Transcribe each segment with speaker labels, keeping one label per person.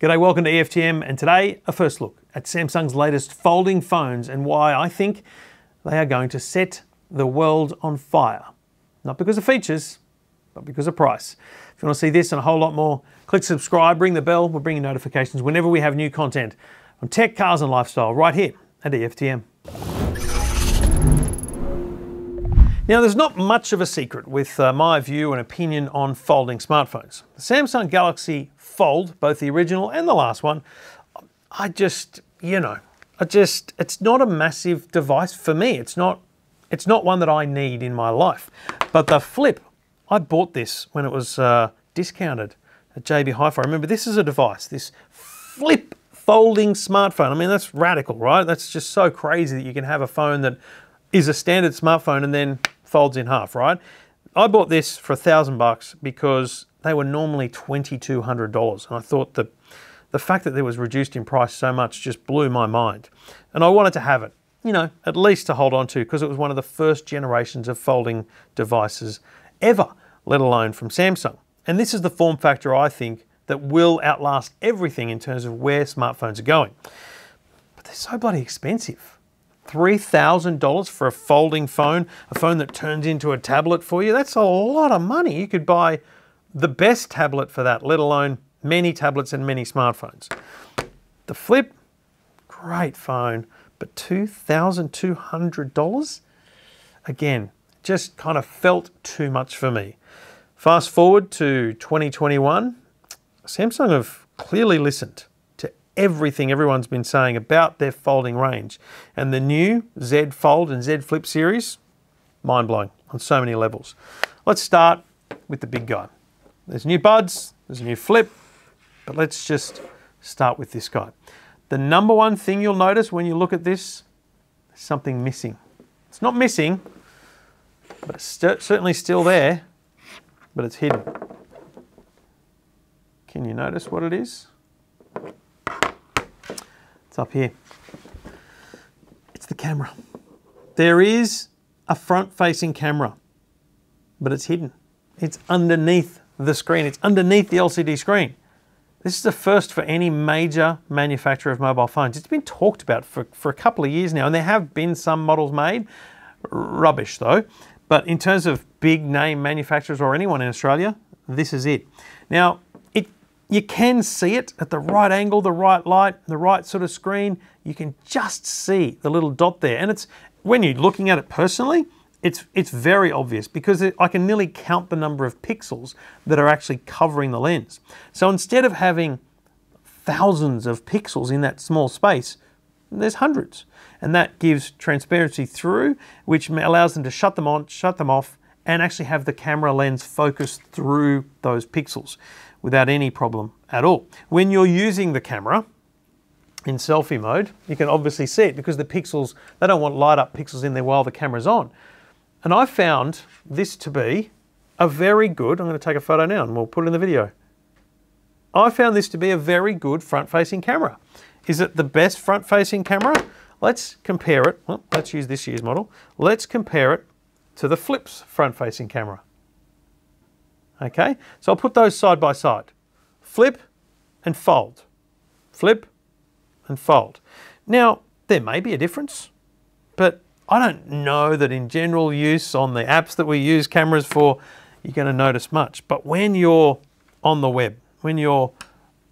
Speaker 1: G'day, welcome to EFTM, and today a first look at Samsung's latest folding phones and why I think they are going to set the world on fire. Not because of features, but because of price. If you want to see this and a whole lot more, click subscribe, ring the bell, we'll bring you notifications whenever we have new content on tech, cars and lifestyle right here at EFTM. Now, there's not much of a secret with my view and opinion on folding smartphones. The Samsung Galaxy Fold, both the original and the last one, it's not a massive device for me. It's not one that I need in my life. But the Flip, I bought this when it was discounted at JB Hi-Fi. Remember, this is a device, this Flip folding smartphone. I mean, that's radical, right? That's just so crazy that you can have a phone that is a standard smartphone and then folds in half, right? I bought this for $1,000 because they were normally $2,200. And I thought that the fact that it was reduced in price so much just blew my mind. And I wanted to have it, at least to hold on to, because it was one of the first generations of folding devices ever, let alone from Samsung. And this is the form factor, I think, that will outlast everything in terms of where smartphones are going. But they're so bloody expensive. $3,000 for a folding phone, a phone that turns into a tablet for you. That's a lot of money. You could buy the best tablet for that, let alone many tablets and many smartphones. The Flip, great phone, but $2,200? Again, just kind of felt too much for me. Fast forward to 2021, Samsung have clearly listened to everything everyone's been saying about their folding range. And the new Z Fold and Z Flip series, mind-blowing on so many levels. Let's start with the big guy. There's new buds, there's a new Flip, but let's just start with this guy. The number one thing you'll notice when you look at this, there's something missing. It's not missing, but it's certainly still there, but it's hidden. Can you notice what it is? It's up here. It's the camera. There is a front-facing camera, but it's hidden. It's underneath the screen. It's underneath the LCD screen. This is the first for any major manufacturer of mobile phones. It's been talked about for a couple of years now, and there have been some models made. Rubbish though. But in terms of big name manufacturers or anyone in Australia, this is it. Now, you can see it at the right angle, the right light, the right sort of screen. You can just see the little dot there. And when you're looking at it personally, it's very obvious because I can nearly count the number of pixels that are actually covering the lens. So instead of having thousands of pixels in that small space, there's hundreds. And that gives transparency through, which allows them to shut them on, shut them off, and actually have the camera lens focus through those pixels without any problem at all. When you're using the camera in selfie mode, you can obviously see it because the pixels, they don't want light up pixels in there while the camera's on. And I found this to be a very good, I'm going to take a photo now and we'll put it in the video. I found this to be a very good front-facing camera. Is it the best front-facing camera? Let's compare it. Well, let's use this year's model. Let's compare it to the Flip's front-facing camera. Okay, so I'll put those side by side. Flip and Fold. Flip and Fold. Now, there may be a difference, but I don't know that in general use on the apps that we use cameras for, you're going to notice much. But when you're on the web, when you're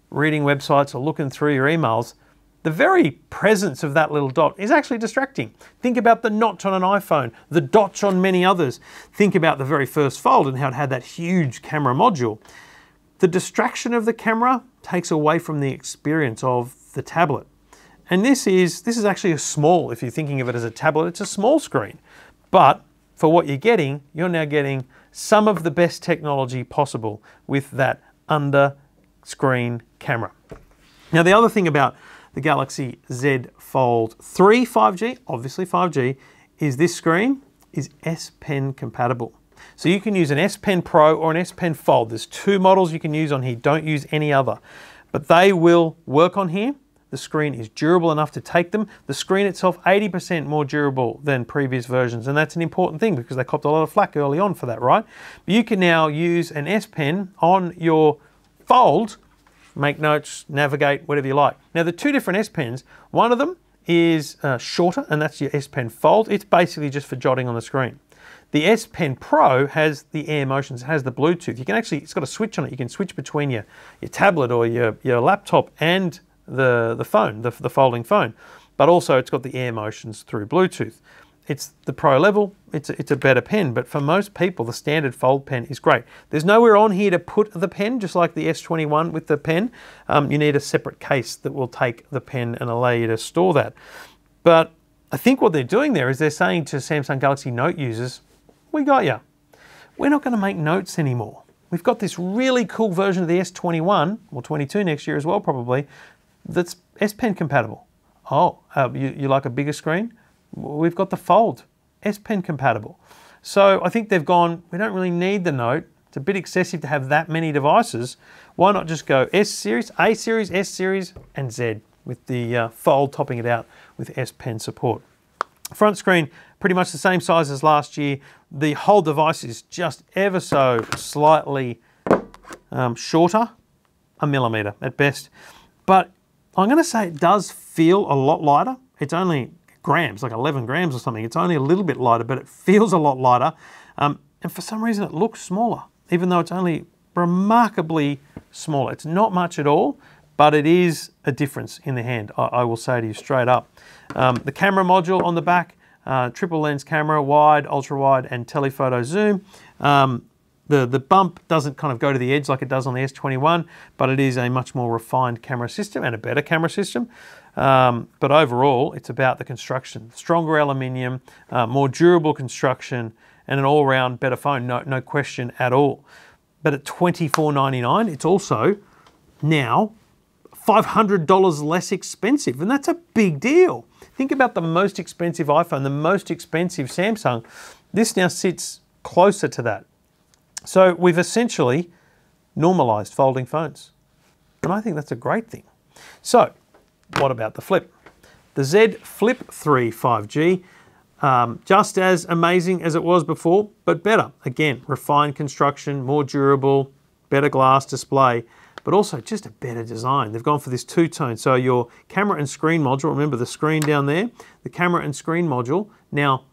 Speaker 1: reading websites or looking through your emails, the very presence of that little dot is actually distracting. Think about the notch on an iPhone, the dots on many others. Think about the very first Fold and how it had that huge camera module. The distraction of the camera takes away from the experience of the tablet. And this is actually a small, if you're thinking of it as a tablet, it's a small screen. But for what you're now getting some of the best technology possible with that under-screen camera. Now, the other thing about the Galaxy Z Fold 3 5G, obviously 5G, is this screen is S Pen compatible. So you can use an S Pen Pro or an S Pen Fold. There's two models you can use on here, don't use any other. But they will work on here. The screen is durable enough to take them. The screen itself, 80% more durable than previous versions. And that's an important thing because they copped a lot of flack early on for that, right? But you can now use an S Pen on your Fold make notes, navigate, whatever you like. Now the two different S Pens, one of them is shorter, and that's your S Pen Fold. It's basically just for jotting on the screen. The S Pen Pro has the Air Motions, has the Bluetooth. You can actually, it's got a switch on it. You can switch between your tablet or your laptop and the phone, the folding phone. But also it's got the Air Motions through Bluetooth. It's the Pro level, it's a better pen, but for most people, the standard Fold pen is great. There's nowhere on here to put the pen, just like the S21 with the pen. You need a separate case that will take the pen and allow you to store that. But I think what they're doing there is they're saying to Samsung Galaxy Note users, we got you. We're not going to make notes anymore. We've got this really cool version of the S21, or 22 next year as well probably, that's S Pen compatible. Oh, you like a bigger screen? We've got the Fold, S Pen compatible. So I think they've gone, we don't really need the Note. It's a bit excessive to have that many devices. Why not just go S series, A series, S series, and Z, with the Fold topping it out with S Pen support. Front screen, pretty much the same size as last year. The whole device is just ever so slightly shorter, a millimetre at best. But I'm going to say it does feel a lot lighter. It's only grams, like 11 grams or something. It's only a little bit lighter, but it feels a lot lighter. And for some reason it looks smaller, even though it's only remarkably smaller. It's not much at all, but it is a difference in the hand, I will say to you straight up. The camera module on the back, triple lens camera, wide, ultra wide, and telephoto zoom. The bump doesn't kind of go to the edge like it does on the S21, but it is a much more refined camera system and a better camera system. But overall, it's about the construction. Stronger aluminium, more durable construction, and an all-round better phone, no question at all. But at $24.99, it's also now $500 less expensive, and that's a big deal. Think about the most expensive iPhone, the most expensive Samsung. This now sits closer to that. So we've essentially normalized folding phones, and I think that's a great thing. So what about the Flip? The Z Flip 3 5G, just as amazing as it was before, but better. Again, refined construction, more durable, better glass display, but also just a better design. They've gone for this two-tone. So your camera and screen module, remember the screen down there, the camera and screen module, now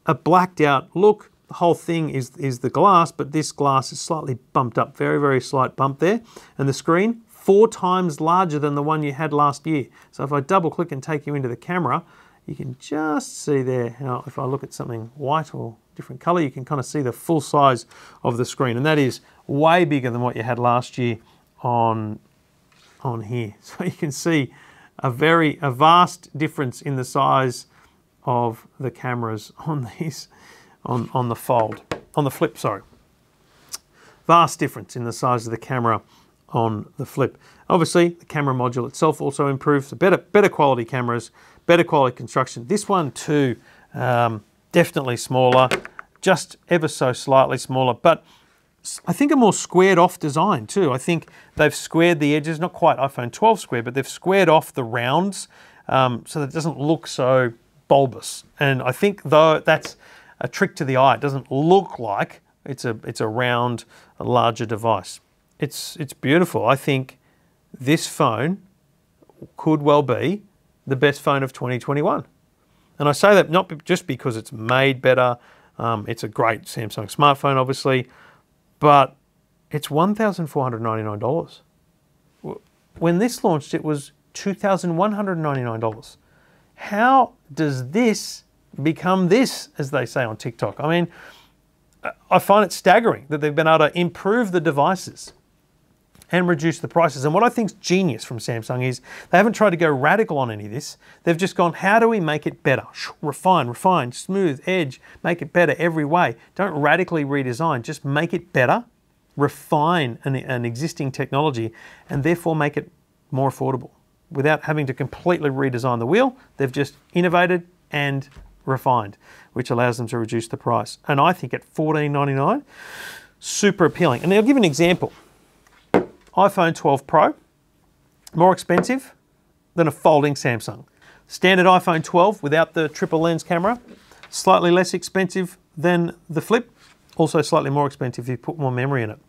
Speaker 1: a blacked out look. The whole thing is the glass, but this glass is slightly bumped up, very, very slight bump there. And the screen, 4 times larger than the one you had last year. So if I double click and take you into the camera, you can just see there how if I look at something white or different color, you can kind of see the full size of the screen. And that is way bigger than what you had last year on here. So you can see a vast difference in the size of the cameras on these, on the Fold, on the Flip, sorry. Vast difference in the size of the camera on the Flip. Obviously, the camera module itself also improves. So better quality cameras, better quality construction. This one too, definitely smaller, just ever so slightly smaller, but I think a more squared off design too. I think they've squared the edges, not quite iPhone 12 square, but they've squared off the rounds so that it doesn't look so bulbous. And I think though that's a trick to the eye. It doesn't look like it's a round, a larger device. It's beautiful. I think this phone could well be the best phone of 2021. And I say that not just because it's made better. It's a great Samsung smartphone, obviously, but it's $1,499. When this launched, it was $2,199. How does this become this, as they say on TikTok? I mean, I find it staggering that they've been able to improve the devices and reduce the prices. And what I think's genius from Samsung is they haven't tried to go radical on any of this. They've just gone, how do we make it better? Refine, smooth, edge, make it better every way. Don't radically redesign, just make it better, refine an existing technology, and therefore make it more affordable. Without having to completely redesign the wheel, they've just innovated and refined, which allows them to reduce the price. And I think at $14.99, super appealing. And I'll give you an example. iPhone 12 Pro, more expensive than a folding Samsung. Standard iPhone 12 without the triple lens camera, slightly less expensive than the Flip, also slightly more expensive if you put more memory in it.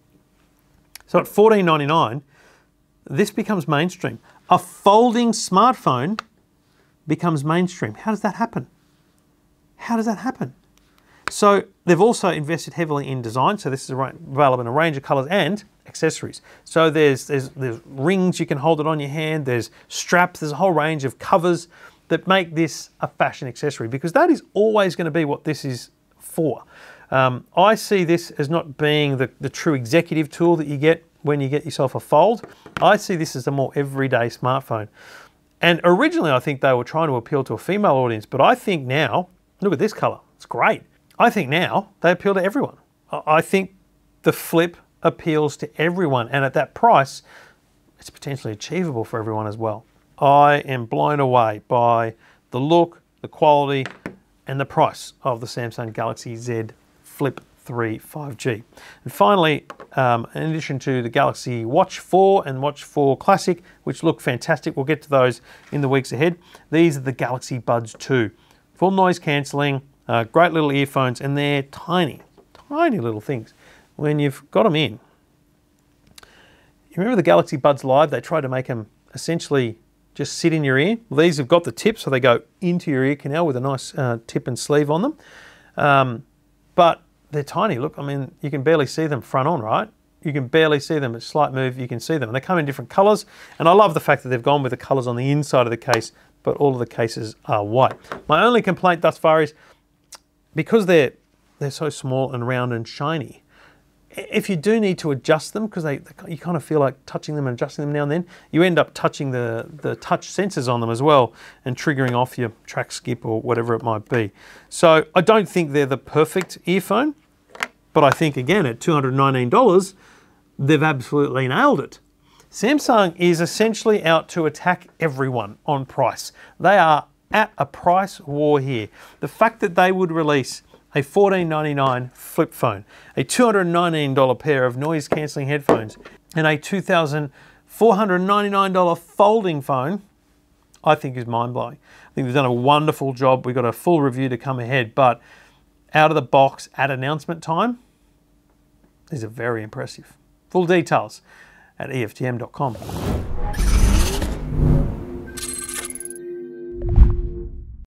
Speaker 1: So at $14.99, this becomes mainstream. A folding smartphone becomes mainstream. How does that happen? How does that happen? So they've also invested heavily in design. So this is available in a range of colors and accessories. So there's rings, you can hold it on your hand. There's straps. There's a whole range of covers that make this a fashion accessory, because that is always going to be what this is for. I see this as not being the true executive tool that you get when you get yourself a Fold. I see this as a more everyday smartphone. And originally I think they were trying to appeal to a female audience, but I think now, look at this color, it's great. I think now they appeal to everyone. I think the Flip appeals to everyone, and at that price, it's potentially achievable for everyone as well. I am blown away by the look, the quality, and the price of the Samsung Galaxy Z Flip 3 5G. And finally, in addition to the Galaxy Watch 4 and Watch 4 Classic, which look fantastic, we'll get to those in the weeks ahead, these are the Galaxy Buds 2. Full noise cancelling, great little earphones, and they're tiny, tiny little things. When you've got them in, you remember the Galaxy Buds Live? They tried to make them essentially just sit in your ear. Well, these have got the tip, so they go into your ear canal with a nice tip and sleeve on them. But they're tiny. Look, I mean, you can barely see them front on, right? You can barely see them. A slight move, you can see them. And they come in different colors. And I love the fact that they've gone with the colors on the inside of the case, but all of the cases are white. My only complaint thus far is because they're so small and round and shiny, if you do need to adjust them, because you kind of feel like touching them and adjusting them now and then, you end up touching the touch sensors on them as well and triggering off your track skip or whatever it might be. So I don't think they're the perfect earphone, but I think, again, at $219, they've absolutely nailed it. Samsung is essentially out to attack everyone on price. They are at a price war here. The fact that they would release a $14.99 flip phone, a $219 pair of noise cancelling headphones, and a $2,499 folding phone, I think is mind-blowing. I think they've done a wonderful job. We've got a full review to come ahead, but out of the box at announcement time, these are very impressive. Full details at EFTM.com.